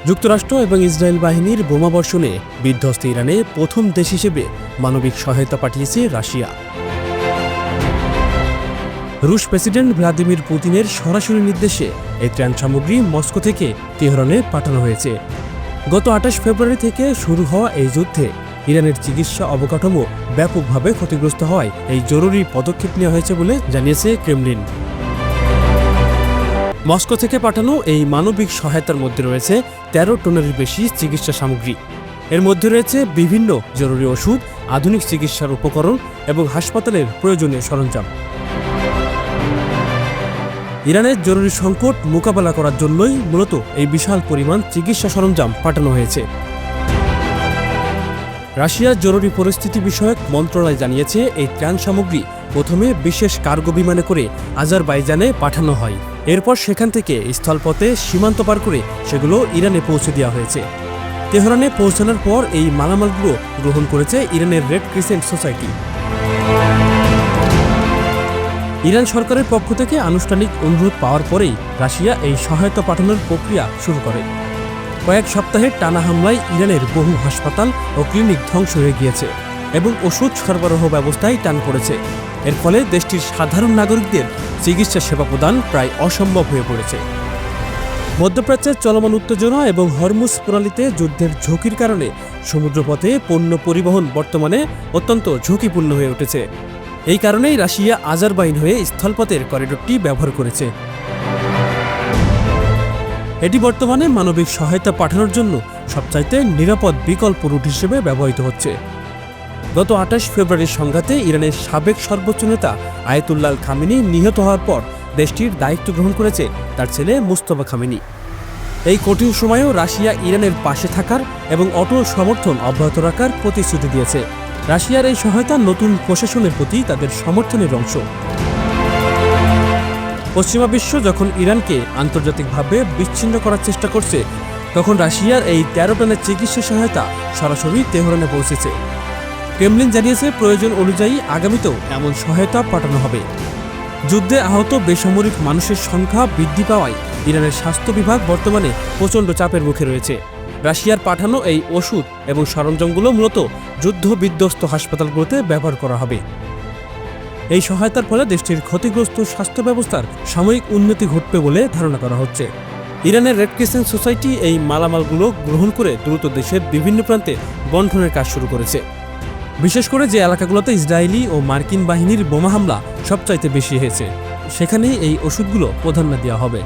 যুক্তরাষ্ট্র এবং ইসরায়েল বাহিনীর বোমাবর্ষণে বিধ্বস্ত ইরানে প্রথম দেশ হিসেবে মানবিক সহায়তা পাঠিয়েছে রাশিয়া। রুশ প্রেসিডেন্ট ভ্লাদিমির পুতিনের সরাসরি নির্দেশে এই ত্রাণ সামগ্রী মস্কো থেকে তেহরানে পাঠানো হয়েছে। গত 28 ফেব্রুয়ারি থেকে শুরু হওয়া এই যুদ্ধে ইরানের চিকিৎসা অবকাঠামো ব্যাপকভাবে ক্ষতিগ্রস্ত হওয়ায় এই জরুরি পদক্ষেপ নেওয়া হয়েছে বলে জানিয়েছে ক্রেমলিন। মস্কো থেকে পাঠানো এই মানবিক সহায়তার মধ্যে রয়েছে 13 টনেরও বেশি চিকিৎসা সামগ্রী। এর মধ্যে রয়েছে বিভিন্ন জরুরি ওষুধ, আধুনিক চিকিৎসার উপকরণ এবং হাসপাতালের প্রয়োজনীয় সরঞ্জাম। ইরানের জরুরি সংকট মোকাবেলা করার জন্যই মূলত এই বিশাল পরিমাণ চিকিৎসা সরঞ্জাম পাঠানো হয়েছে। রাশিয়ার জরুরি পরিস্থিতি বিষয়ক মন্ত্রণালয় জানিয়েছে, এই ত্রাণ সামগ্রী প্রথমে বিশেষ কার্গো বিমানে করে আজারবাইজানে পাঠানো হয়। এরপর সেখান থেকে স্থলপথে সীমান্ত পার করে সেগুলো ইরানে পৌঁছে দেওয়া হয়েছে। তেহরানে পৌঁছানোর পর এই মালামালগুলো গ্রহণ করেছে ইরানের রেড ক্রিসেন্ট সোসাইটি। ইরান সরকারের পক্ষ থেকে আনুষ্ঠানিক অনুরোধ পাওয়ার পরেই রাশিয়া এই সহায়তা পাঠানোর প্রক্রিয়া শুরু করে। কয়েক সপ্তাহের টানা হামলায় ইরানের বহু হাসপাতাল ও ক্লিনিক ধ্বংস হয়ে গিয়েছে এবং ওষুধ সরবরাহ ব্যবস্থায় টান পড়েছে। এর ফলে দেশটির সাধারণ নাগরিকদের চিকিৎসা সেবা প্রদান প্রায় অসম্ভব হয়ে পড়েছে। মধ্যপ্রাচ্যের চলমান উত্তেজনা এবং হরমুজ প্রণালীতে যুদ্ধের ঝুঁকির কারণে সমুদ্রপথে পণ্য পরিবহন বর্তমানে অত্যন্ত ঝুঁকিপূর্ণ হয়ে উঠেছে। এই কারণেই রাশিয়া আজারবাইজান হয়ে স্থলপথের করিডোরটি ব্যবহার করেছে। এটি বর্তমানে মানবিক সহায়তা পাঠানোর জন্য সবচাইতে নিরাপদ বিকল্প রুট হিসেবে ব্যবহৃত হচ্ছে। গত 28 ফেব্রুয়ারির সংঘাতে ইরানের সাবেক সর্বোচ্চ নেতা আয়াতুল্লাহ খামেনি নিহত হওয়ার পর দেশটির দায়িত্ব গ্রহণ করেছে তার ছেলে মুস্তফা খামেনি। এই কঠিন সময়েও রাশিয়া ইরানের পাশে থাকার এবং অটল সমর্থন অব্যাহত রাখার প্রতিশ্রুতি দিয়েছে। রাশিয়ার এই সহায়তা নতুন প্রশাসনের প্রতি তাদের সমর্থনের অংশ। পশ্চিমা বিশ্ব যখন ইরানকে আন্তর্জাতিকভাবে বিচ্ছিন্ন করার চেষ্টা করছে, তখন রাশিয়ার এই 13 টনের চিকিৎসা সহায়তা সরাসরি তেহরানে পৌঁছেছে। ক্রেমলিন জানিয়েছে, প্রয়োজন অনুযায়ী আগামীতেও এমন সহায়তা পাঠানো হবে। যুদ্ধে আহত বেসামরিক মানুষের সংখ্যা বৃদ্ধি পাওয়ায় ইরানের স্বাস্থ্য বিভাগ বর্তমানে প্রচণ্ড চাপের মুখে রয়েছে। রাশিয়ার পাঠানো এই ওষুধ এবং সরঞ্জামগুলো মূলত যুদ্ধ বিধ্বস্ত হাসপাতালগুলোতে ব্যবহার করা হবে। এই সহায়তার ফলে দেশটির ক্ষতিগ্রস্ত স্বাস্থ্য ব্যবস্থার সাময়িক উন্নতি ঘটবে বলে ধারণা করা হচ্ছে। ইরানের রেড ক্রিসেন্ট সোসাইটি এই মালামালগুলো গ্রহণ করে দ্রুত দেশের বিভিন্ন প্রান্তে বণ্টনের কাজ শুরু করেছে। বিশেষ করে যে এলাকাগুলোতে ইসরায়েলি ও মার্কিন বাহিনীর বোমা হামলা সবচাইতে বেশি হয়েছে, সেখানেই এই ওষুধগুলো প্রাধান্য দেওয়া হবে।